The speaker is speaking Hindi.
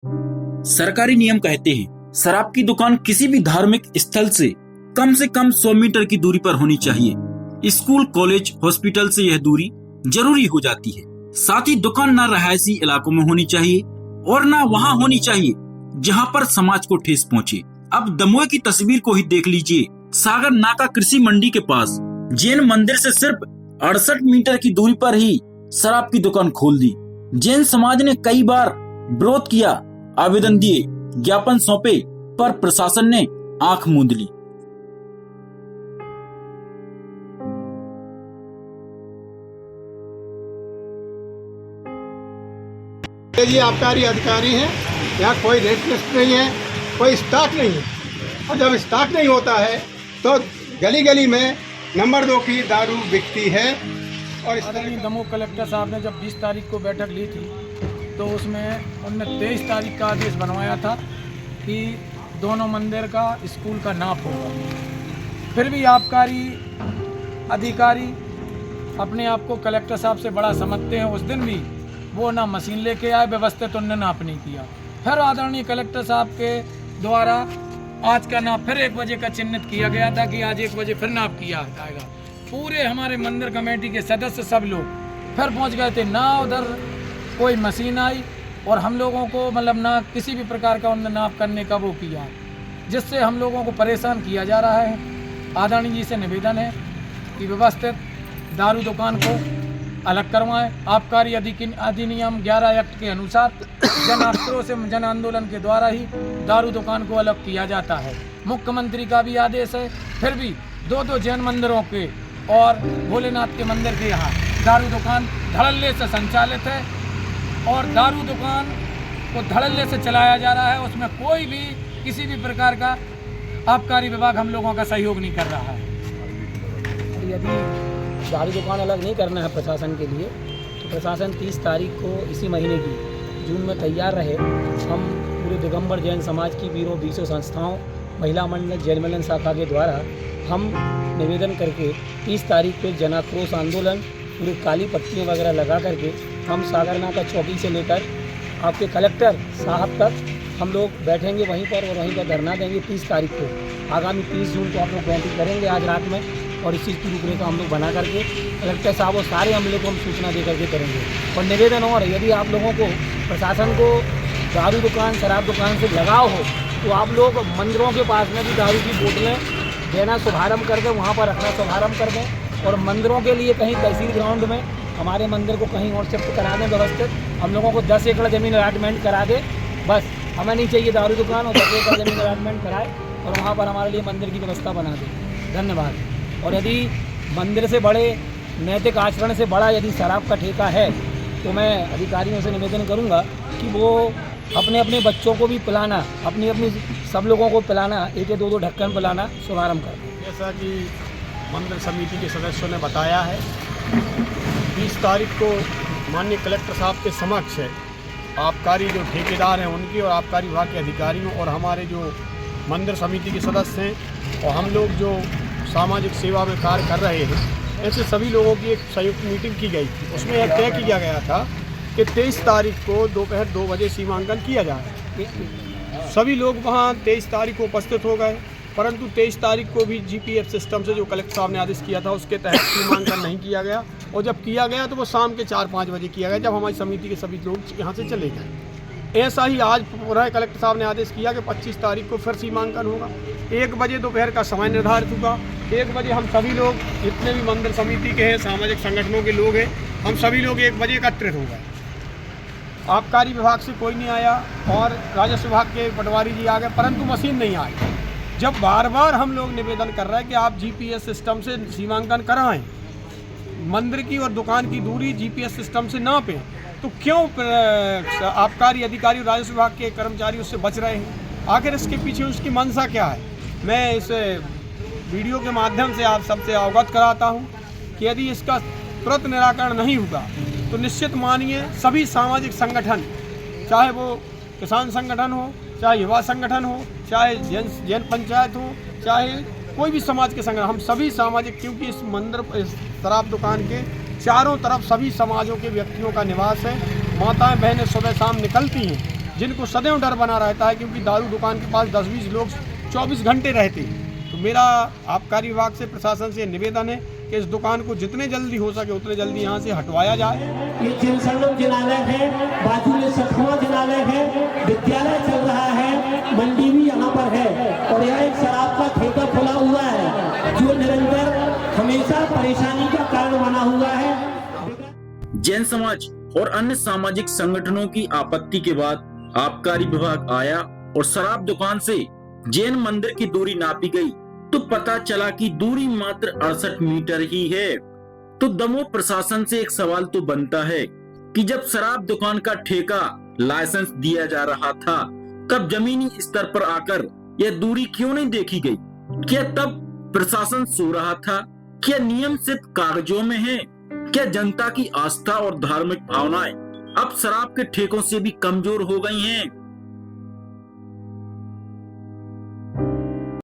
सरकारी नियम कहते हैं शराब की दुकान किसी भी धार्मिक स्थल से कम 100 मीटर की दूरी पर होनी चाहिए। स्कूल, कॉलेज, हॉस्पिटल से यह दूरी जरूरी हो जाती है। साथ ही दुकान न रहायशी इलाकों में होनी चाहिए और न वहां होनी चाहिए जहां पर समाज को ठेस पहुंचे। अब दमोह की तस्वीर को ही देख लीजिए। सागर नाका कृषि मंडी के पास जैन मंदिर से सिर्फ 68 मीटर की दूरी पर ही शराब की दुकान खोल दी। जैन समाज ने कई बार विरोध किया, आवेदन दिए, ज्ञापन सौंपे, पर प्रशासन ने आंख मूंद ली। ये आबकारी अधिकारी हैं, यहाँ कोई रेट लिस्ट नहीं है, कोई स्टॉक नहीं है। और जब स्टॉक नहीं होता है तो गली गली में नंबर 2 की दारू बिकती है। और इस तरह दमोह कलेक्टर साहब ने जब 20 तारीख को बैठक ली थी तो उसमें उन्होंने 23 तारीख का आदेश बनवाया था कि दोनों मंदिर का स्कूल का नाप होगा। फिर भी आबकारी अधिकारी अपने आप को कलेक्टर साहब से बड़ा समझते हैं। उस दिन भी वो ना मशीन लेके आए, व्यवस्थित उन्होंने नाप नहीं किया। फिर आदरणीय कलेक्टर साहब के द्वारा आज का नाप फिर 1 बजे का चिन्हित किया गया था कि आज 1 बजे फिर नाप किया जाएगा। पूरे हमारे मंदिर कमेटी के सदस्य सब लोग फिर पहुंच गए थे, ना उधर कोई मशीन आई और हम लोगों को मतलब ना किसी भी प्रकार का उन्होंने नाप करने का वो किया, जिससे हम लोगों को परेशान किया जा रहा है। आदरणीय जी से निवेदन है कि व्यवस्थित दारू दुकान को अलग करवाएं। आबकारी अधिनियम 11 एक्ट के अनुसार जन आक्रोश से जन आंदोलन के द्वारा ही दारू दुकान को अलग किया जाता है। मुख्यमंत्री का भी आदेश है। फिर भी 2 जैन मंदिरों के और भोलेनाथ के मंदिर के यहाँ दारू दुकान धड़ल्ले से संचालित है और दारू दुकान को धड़ल्ले से चलाया जा रहा है। उसमें कोई भी किसी भी प्रकार का आबकारी विभाग हम लोगों का सहयोग नहीं कर रहा है। यदि दारू दुकान अलग नहीं करना है प्रशासन के लिए तो प्रशासन 30 तारीख को इसी महीने की जून में तैयार रहे। हम पूरे दिगंबर जैन समाज की बीसों संस्थाओं, महिला मंडल, जैन मिलन शाखा के द्वारा हम निवेदन करके 30 तारीख को जनाक्रोश आंदोलन पूरे काली पट्टियाँ वगैरह लगा करके हम सागर नाका चौकी से लेकर आपके कलेक्टर साहब तक हम लोग बैठेंगे वहीं पर और वहीं पर धरना देंगे 30 तारीख को। आगामी 30 जून को आप लोग बैठक करेंगे आज रात में और इस चीज़ की रूपरेखा हम लोग बना करके कलेक्टर साहब और सारे अमले को हम सूचना दे करके करेंगे। और निवेदन और यदि आप लोगों को प्रशासन को दारू दुकान, शराब दुकान से लगाव हो तो आप लोग मंदिरों के पास में भी दारू की बोतलें देना शुभारम्भ कर दें, वहाँ पर रखना शुभारम्भ कर दें। और मंदिरों के लिए कहीं तहसील ग्राउंड में हमारे मंदिर को कहीं और शिफ्ट करा दें व्यवस्थित। हम लोगों को 10 एकड़ ज़मीन अलॉटमेंट करा दे। बस हमें नहीं चाहिए दारू दुकान, और 10 एकड़ ज़मीन अलॉटमेंट कराए और वहाँ पर हमारे लिए मंदिर की व्यवस्था बना दें। धन्यवाद। और यदि मंदिर से बड़े नैतिक आचरण से बड़ा यदि शराब का ठेका है तो मैं अधिकारियों से निवेदन करूंगा कि वो अपने अपने बच्चों को भी पिलाना, अपनी अपनी सब लोगों को पिलाना, 1-2 ढक्कन पिलाना शुभारम्भ कर दें। जैसा कि मंदिर समिति के सदस्यों ने बताया है, 20 तारीख को माननीय कलेक्टर साहब के समक्ष आबकारी जो ठेकेदार हैं उनकी और आबकारी विभाग के अधिकारियों और हमारे जो मंदिर समिति के सदस्य हैं और हम लोग जो सामाजिक सेवा में कार्य कर रहे हैं, ऐसे सभी लोगों की एक संयुक्त मीटिंग की गई थी। उसमें यह तय किया गया था कि 23 तारीख को दोपहर 2 बजे सीमांकन किया जाए। सभी लोग वहां 23 तारीख को उपस्थित हो गए, परंतु 23 तारीख को भी जीपीएफ सिस्टम से जो कलेक्टर साहब ने आदेश किया था उसके तहत सीमांकन नहीं किया गया। और जब किया गया तो वो शाम के 4-5 बजे किया गया, जब हमारी समिति के सभी लोग यहाँ से चले गए। ऐसा ही आज पुनः कलेक्टर साहब ने आदेश किया कि 25 तारीख को फिर सीमांकन होगा। 1 बजे दोपहर का समय निर्धारित हुआ। 1 बजे हम सभी लोग, जितने भी मंदिर समिति के हैं, सामाजिक संगठनों के लोग हैं, हम सभी लोग 1 बजे एकत्रित हो गए। आबकारी विभाग से कोई नहीं आया और राजस्व विभाग के पटवारी जी आ गए, परंतु मशीन नहीं आई। जब बार बार हम लोग निवेदन कर रहे हैं कि आप जीपीएस सिस्टम से सीमांकन कराएं, मंदिर की और दुकान की दूरी जीपीएस सिस्टम से नापें, तो क्यों आबकारी अधिकारी और राजस्व विभाग के कर्मचारी उससे बच रहे हैं? आखिर इसके पीछे उसकी मंशा क्या है? मैं इस वीडियो के माध्यम से आप सबसे अवगत कराता हूं कि यदि इसका तुरंत निराकरण नहीं होगा तो निश्चित मानिए सभी सामाजिक संगठन, चाहे वो किसान संगठन हो, चाहे युवा संगठन हो, चाहे जैन पंचायत हो, चाहे कोई भी समाज के संगठन, हम सभी सामाजिक, क्योंकि इस मंदिर, इस शराब दुकान के चारों तरफ सभी समाजों के व्यक्तियों का निवास है। माताएं बहनें सुबह शाम निकलती हैं जिनको सदैव डर बना रहता है, क्योंकि दारू दुकान के पास 10-20 लोग 24 घंटे रहते हैं। तो मेरा आबकारी विभाग से, प्रशासन से निवेदन है कि इस दुकान को जितने जल्दी हो सके उतने जल्दी यहाँ से हटवाया जाए। ये चिलसंडम जिनालय है, बाजू में सखुआ जिनालय है, विद्यालय चल रहा है, मंडी भी यहाँ पर है और यहाँ एक शराब का ठेका खुला हुआ है जो निरंतर हमेशा परेशानी का कारण बना हुआ है। जैन समाज और अन्य सामाजिक संगठनों की आपत्ति के बाद आबकारी विभाग आया और शराब दुकान से जैन मंदिर की दूरी नापी गई तो पता चला कि दूरी मात्र 68 मीटर ही है। तो दमोह प्रशासन से एक सवाल तो बनता है कि जब शराब दुकान का ठेका लाइसेंस दिया जा रहा था तब जमीनी स्तर पर आकर यह दूरी क्यों नहीं देखी गई? क्या तब प्रशासन सो रहा था? क्या नियम सिर्फ कागजों में है? क्या जनता की आस्था और धार्मिक भावनाएं अब शराब के ठेकों से भी कमजोर हो गई हैं?